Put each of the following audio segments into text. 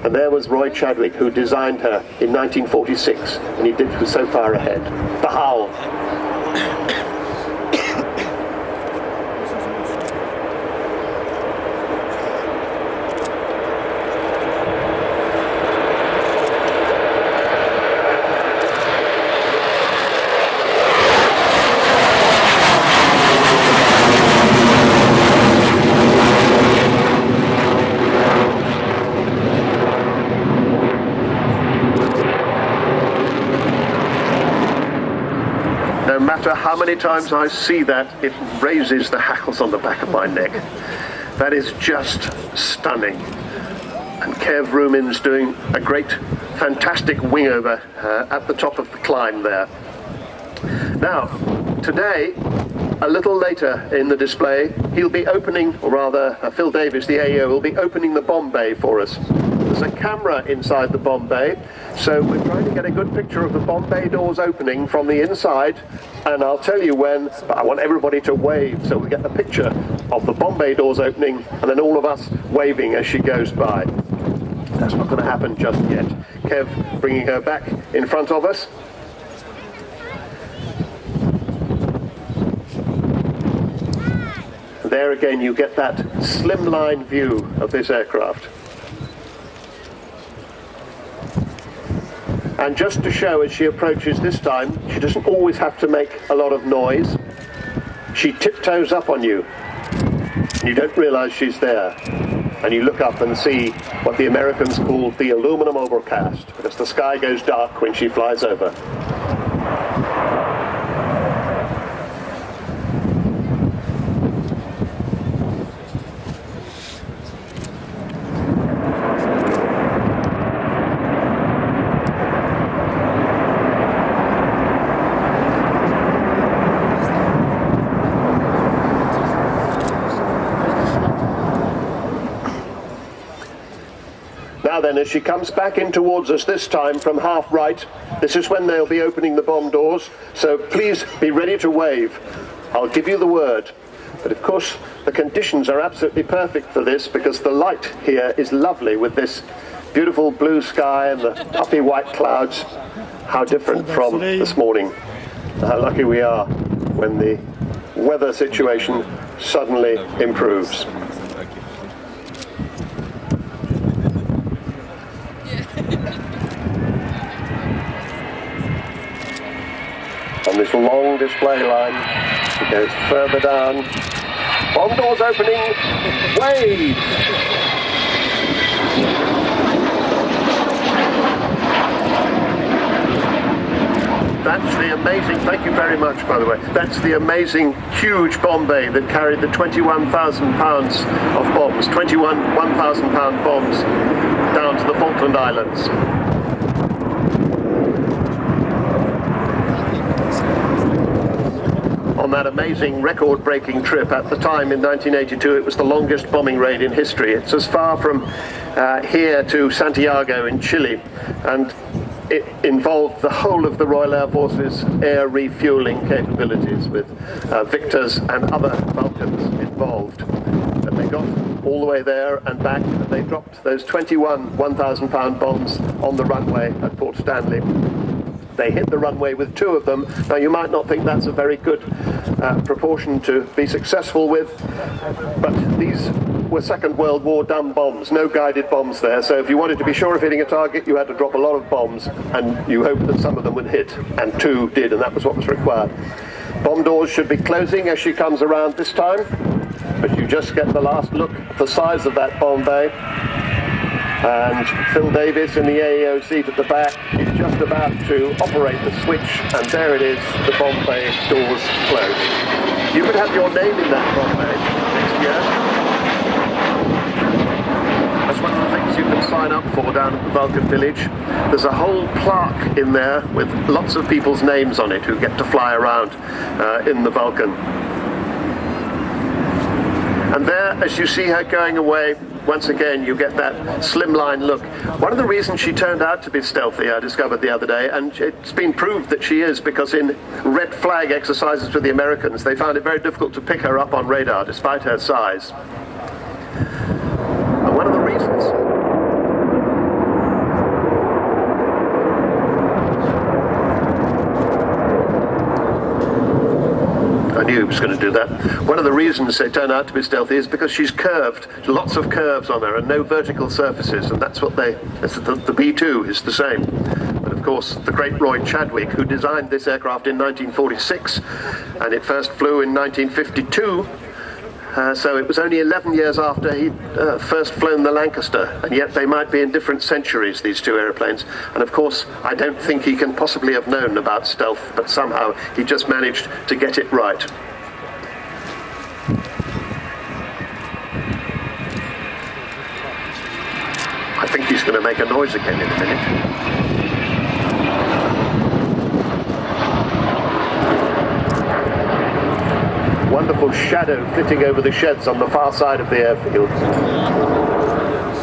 And there was Roy Chadwick, who designed her in 1946, and he did so far ahead. The Howl. No matter how many times I see that, it raises the hackles on the back of my neck. That is just stunning. And Kev Rumin's doing a great, fantastic wing over at the top of the climb there. Now, today, a little later in the display, he'll be opening, or rather Phil Davis, the AEO, will be opening the bomb bay for us. There's a camera inside the bomb bay, so we're trying to get a good picture of the bomb bay doors opening from the inside, and I'll tell you when, but I want everybody to wave so we get a picture of the bomb bay doors opening and then all of us waving as she goes by. That's not going to happen just yet. Kev bringing her back in front of us. There again you get that slimline view of this aircraft. And just to show as she approaches this time, she doesn't always have to make a lot of noise. She tiptoes up on you. You don't realize she's there. And you look up and see what the Americans call the aluminum overcast, because the sky goes dark when she flies over. Now then, as she comes back in towards us this time from half right, this is when they'll be opening the bomb doors, so please be ready to wave. I'll give you the word. But of course, the conditions are absolutely perfect for this because the light here is lovely with this beautiful blue sky and the puffy white clouds. How different from this morning. How lucky we are when the weather situation suddenly improves. On this long display line, it goes further down. Bomb doors opening, wave! That's the amazing, thank you very much by the way, that's the amazing huge bomb bay that carried the 21,000 pounds of bombs, 1,000 pound bombs down to the Falkland Islands. On that amazing record-breaking trip at the time in 1982, it was the longest bombing raid in history. It's as far from here to Santiago in Chile, and it involved the whole of the Royal Air Force's air refueling capabilities with Victors and other Vulcans involved. And they got all the way there and back, and they dropped those 21 1,000 pound bombs on the runway at Port Stanley. They hit the runway with 2 of them. Now you might not think that's a very good proportion to be successful with, but these were Second World War done bombs, no guided bombs there, so if you wanted to be sure of hitting a target you had to drop a lot of bombs and you hoped that some of them would hit, and 2 did, and that was what was required. Bomb doors should be closing as she comes around this time, but you just get the last look at the size of that bomb bay. And Phil Davis in the AEO seat at the back is just about to operate the switch, and there it is, the bomb bay doors closed. You could have your name in that bomb bay next year. That's one of the things you can sign up for down at the Vulcan Village. There's a whole plaque in there with lots of people's names on it who get to fly around in the Vulcan. And there, as you see her going away, once again you get that slimline look. One of the reasons she turned out to be stealthy, I discovered the other day, and it's been proved that she is, because in red flag exercises with the Americans they found it very difficult to pick her up on radar despite her size. And one of the reasons Cube's going to do that. One of the reasons they turn out to be stealthy is because she's curved, lots of curves on her and no vertical surfaces, and that's what the B2 is the same. But of course, the great Roy Chadwick, who designed this aircraft in 1946, and it first flew in 1952, so it was only 11 years after he'd first flown the Lancaster, and yet they might be in different centuries, these two aeroplanes. And of course, I don't think he can possibly have known about stealth, but somehow he just managed to get it right. I think he's going to make a noise again in a minute. Wonderful shadow flitting over the sheds on the far side of the airfield.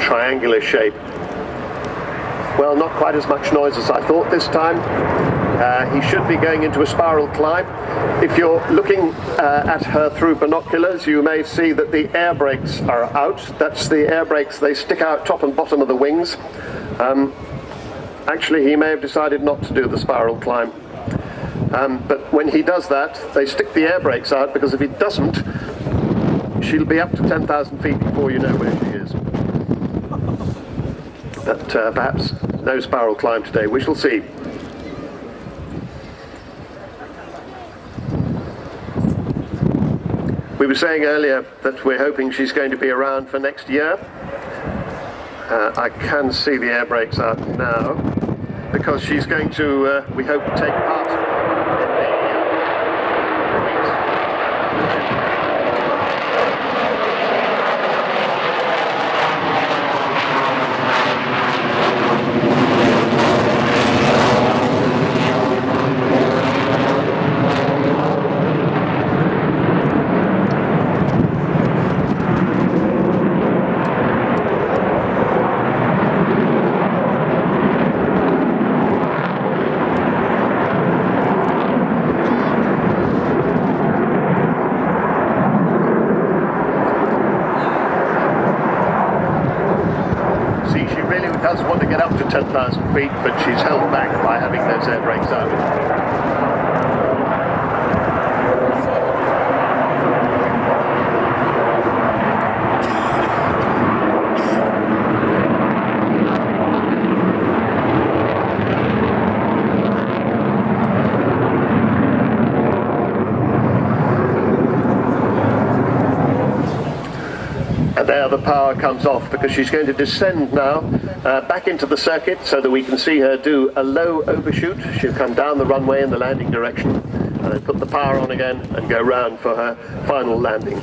Triangular shape. Well, not quite as much noise as I thought this time. He should be going into a spiral climb. If you're looking at her through binoculars, you may see that the air brakes are out. That's the air brakes, they stick out top and bottom of the wings. Actually, he may have decided not to do the spiral climb. But when he does that, they stick the air brakes out, because if he doesn't, she'll be up to 10,000 feet before you know where she is. But perhaps no spiral climb today. We shall see. We were saying earlier that we're hoping she's going to be around for next year. I can see the air brakes out now, because she's going to, we hope, take part in the does want to get up to 10,000 feet, but she's held back by having those air brakes out. And there the power comes off, because she's going to descend now back into the circuit so that we can see her do a low overshoot. She'll come down the runway in the landing direction and then put the power on again and go round for her final landing.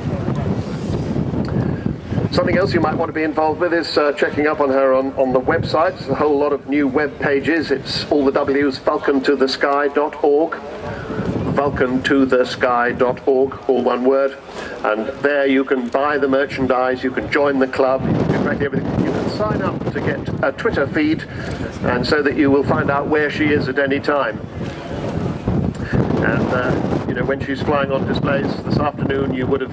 Something else you might want to be involved with is checking up on her on the website. There's a whole lot of new web pages. It's all the W's, vulcantothesky.org. vulcantothesky.org, all one word, and there you can buy the merchandise, you can join the club, you can do practically everything. You can sign up to get a Twitter feed, and so that you will find out where she is at any time. And you know, when she's flying on displays this afternoon, you would have